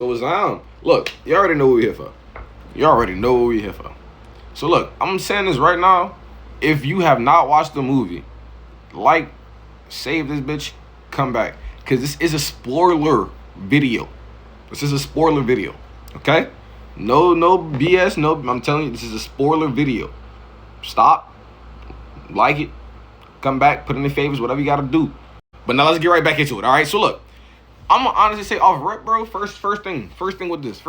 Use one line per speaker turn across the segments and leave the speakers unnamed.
So it's on. Look, you already know what we're here for. You already know what we're here for. So look, I'm saying this right now. If you have not watched the movie, like, save this bitch, come back. Cause this is a spoiler video. This is a spoiler video. Okay? No BS, no, I'm telling you, this is a spoiler video. Stop. Like it. Come back, put in the favors, whatever you gotta do. But now let's get right back into it. Alright, so look. I'm gonna honestly say off rip, bro. First thing with this.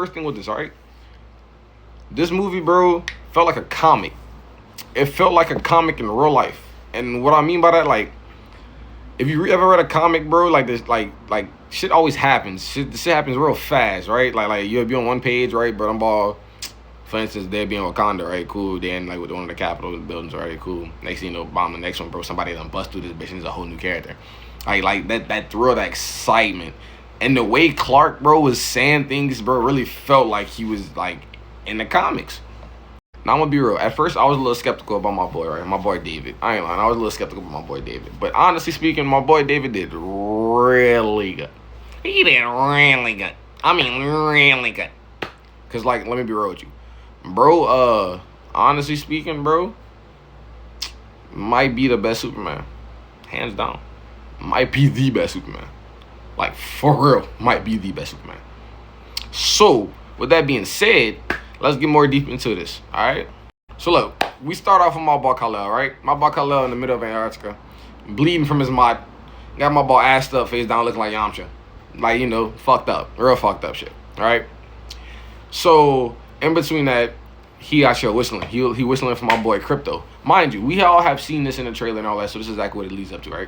All right, this movie, bro, felt like a comic. It felt like a comic in real life, and what I mean by that, like, if you ever read a comic, bro, like this, like shit always happens. Shit happens real fast, right? Like you'll be on one page, right? But I'm all, for instance, they'd be in Wakanda, right? Cool. Then like with one of the Capitol buildings, right? Cool. Next thing you know, bomb the next one, bro. Somebody done bust through this bitch and it's a whole new character. Like that thrill, that excitement. And the way Clark, bro, was saying things, bro, really felt like he was, like, in the comics. Now, I'm gonna be real. At first, I was a little skeptical about my boy, right? My boy David. I ain't lying. I was a little skeptical about my boy David. But honestly speaking, my boy David did really good. He did really good. I mean, really good. Because, like, let me be real with you. Bro, honestly speaking, bro, might be the best Superman. Hands down. Might be the best Superman. Like, for real, might be the best Superman. So, with that being said, let's get more deep into this, all right? So, look, we start off with my boy Kal-El, right? My boy Kal-El in the middle of Antarctica, bleeding from his mod. Got my boy assed up, face down, looking like Yamcha. Like, you know, fucked up. Real fucked up shit, all right? So, in between that, he out here whistling. He whistling for my boy Crypto. Mind you, we all have seen this in the trailer and all that, so this is exactly what it leads up to, right?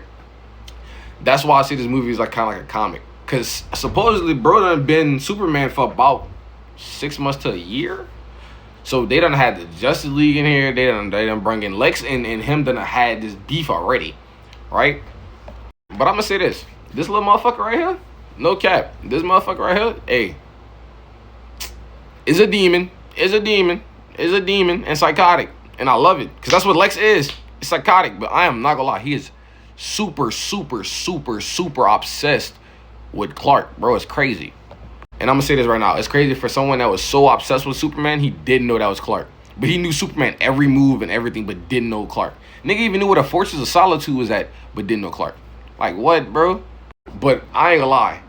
That's why I say this movie is like kind of like a comic. Because supposedly, bro done been Superman for about 6 months to a year. So they done had the Justice League in here. They done bring in Lex and him done had this beef already. Right? But I'm going to say this. This little motherfucker right here, no cap. This motherfucker right here, hey, is a demon. Is a demon and psychotic. And I love it. Because that's what Lex is. It's psychotic. But I am not going to lie. He is super obsessed with Clark, bro. It's crazy. And I'm gonna say this right now. It's crazy for someone that was so obsessed with Superman, he didn't know that was Clark. But he knew Superman every move and everything, but didn't know Clark. Nigga even knew where the Fortress of Solitude was at, but didn't know Clark. Like, what, bro? But I ain't gonna lie.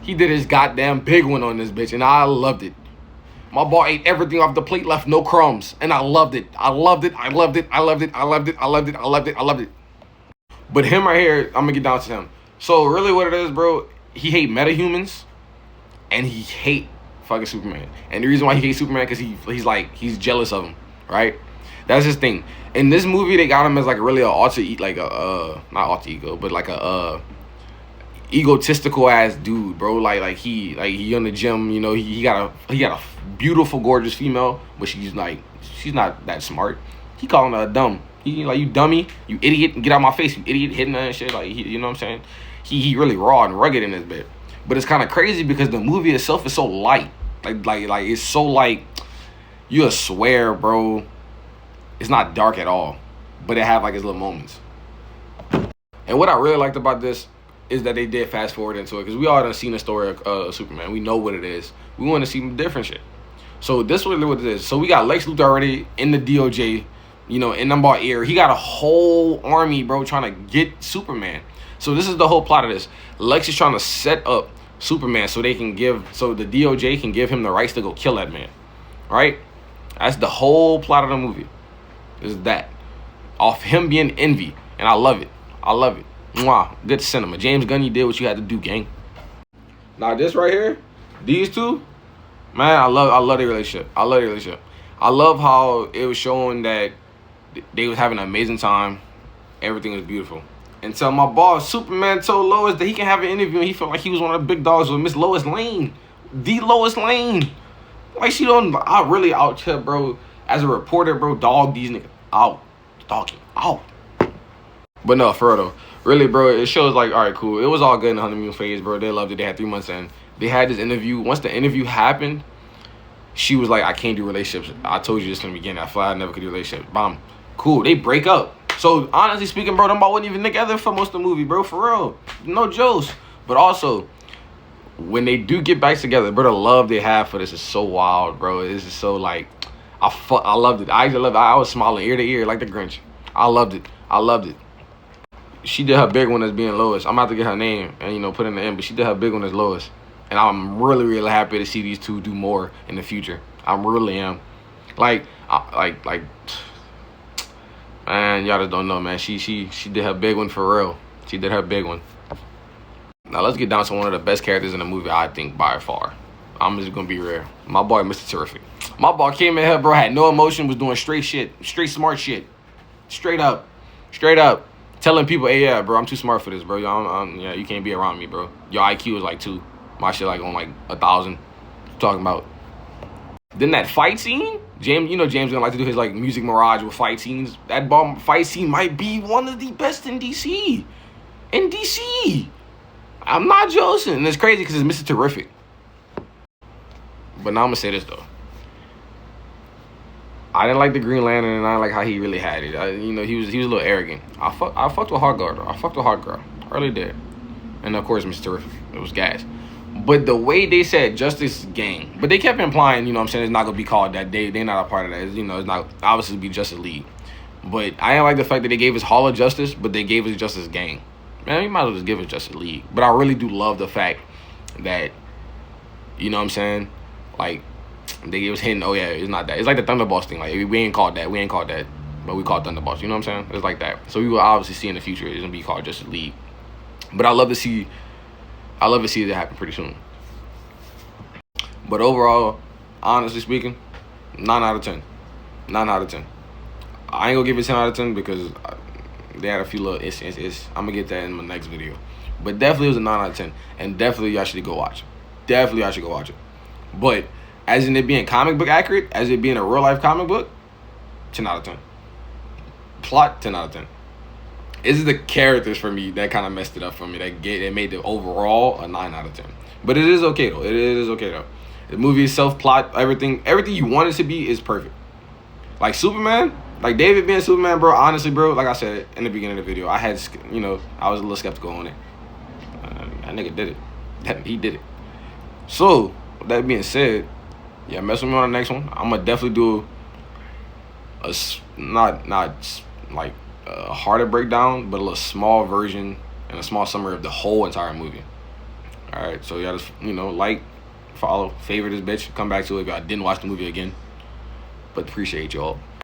He did his goddamn big one on this bitch, and I loved it. My boy ate everything off the plate, left no crumbs. And I loved it. I loved it. But him right here, I'm gonna get down to him. So really what it is, bro, he hate metahumans and he hate fucking Superman. And the reason why he hates Superman because he's jealous of him, right? That's his thing. In this movie, they got him as like really not alter ego, but like a egotistical ass dude, bro. Like he in the gym, you know, he got a beautiful, gorgeous female, but she's not that smart. He calling her dumb. He like, you dummy, you idiot, get out of my face, you idiot, hitting her and shit. Like, you know what I'm saying? He really raw and rugged in this bit. But it's kind of crazy because the movie itself is so light. Like it's so like, you'll swear, bro, it's not dark at all. But it have like its little moments. And what I really liked about this is that they did fast forward into it. Because we all done seen the story of Superman. We know what it is. We want to see different shit. So this is what it is. So we got Lex Luthor already in the DOJ. You know, in number ear, he got a whole army, bro, trying to get Superman. So this is the whole plot of this. Lex is trying to set up Superman so the DOJ can give him the rights to go kill that man. Right? That's the whole plot of the movie. Is that. Off him being envy. And I love it. Mwah. Good cinema. James Gunn, you did what you had to do, gang. Now this right here, these two, man, I love their relationship. I love how it was showing that they was having an amazing time. Everything was beautiful. Until my boss, Superman, told Lois that he can have an interview and he felt like he was one of the big dogs with Miss Lois Lane. The Lois Lane. Like, she don't, I really out here, bro, as a reporter, bro, dog these niggas out. Dogging out. But no, for real though. Really, bro, it shows like, all right, cool. It was all good in the honeymoon phase, bro. They loved it. They had 3 months in. They had this interview. Once the interview happened, she was like, I can't do relationships. I told you this from the beginning. I thought I never could do relationships. Bomb. Cool. They break up. So, honestly speaking, bro, them all wasn't even together for most of the movie, bro. For real. No jokes. But also, when they do get back together, bro, the love they have for this is so wild, bro. It's just so like, I loved it. I actually loved it. I was smiling ear to ear like the Grinch. I loved it. I loved it. She did her big one as being Lois. I'm about to get her name and put in the end, but she did her big one as Lois. And I'm really, really happy to see these two do more in the future. I really am. Like, man, y'all just don't know, man. She did her big one for real. She did her big one. Now let's get down to one of the best characters in the movie, I think, by far. I'm just gonna be real. My boy, Mr. Terrific. My boy came in here, bro, had no emotion, was doing straight shit, straight smart shit, straight up, telling people, hey, yeah, bro, I'm too smart for this, bro. Yeah, you can't be around me, bro. Your IQ is like 2. My shit like on like 1,000. Talking about. Then that fight scene, James gonna like to do his like music mirage with fight scenes. That bomb fight scene might be one of the best in DC. I'm not joking. And it's crazy because it's Mr. Terrific. But now I'm gonna say this though. I didn't like the Green Lantern, and I didn't like how he really had it. He was a little arrogant. I fucked with Hawkgirl though. I fucked with Hawkgirl. I really did. And of course, Mr. Terrific. It was gas. But the way they said Justice Gang, but they kept implying, it's not gonna be called that. They're not a part of that. It's not obviously be Justice League. But I didn't like the fact that they gave us Hall of Justice, but they gave us Justice Gang. Man, you might as well just give us Justice League. But I really do love the fact that, like, they gave us hint, oh yeah, it's not that. It's like the Thunderbolts thing. Like, we ain't called that. But we called Thunderbolts. You know what I'm saying? It's like that. So we will obviously see in the future it's gonna be called Justice League. But I love to see it happen pretty soon. But overall, honestly speaking, 9 out of 10. 9 out of 10. I ain't gonna give it 10 out of 10 because they had a few little instances. I'm gonna get that in my next video. But definitely it was a 9 out of 10. And definitely y'all should go watch it. Definitely y'all should go watch it. But as in it being comic book accurate, as it being a real life comic book, 10 out of 10. Plot, 10 out of 10. It's the characters for me that kind of messed it up for me. That made the overall a 9 out of 10. But it is okay though. It is okay though. The movie itself, plot, everything you want it to be is perfect. Like Superman, like David being Superman, bro. Honestly, bro, like I said in the beginning of the video, I had, I was a little skeptical on it. That nigga did it. He did it. So with that being said, yeah, mess with me on the next one. I'm gonna definitely do not like a harder breakdown, but a little small version and a small summary of the whole entire movie. All right, so y'all just like, follow, favorite this bitch, come back to it if y'all didn't watch the movie again. But appreciate y'all.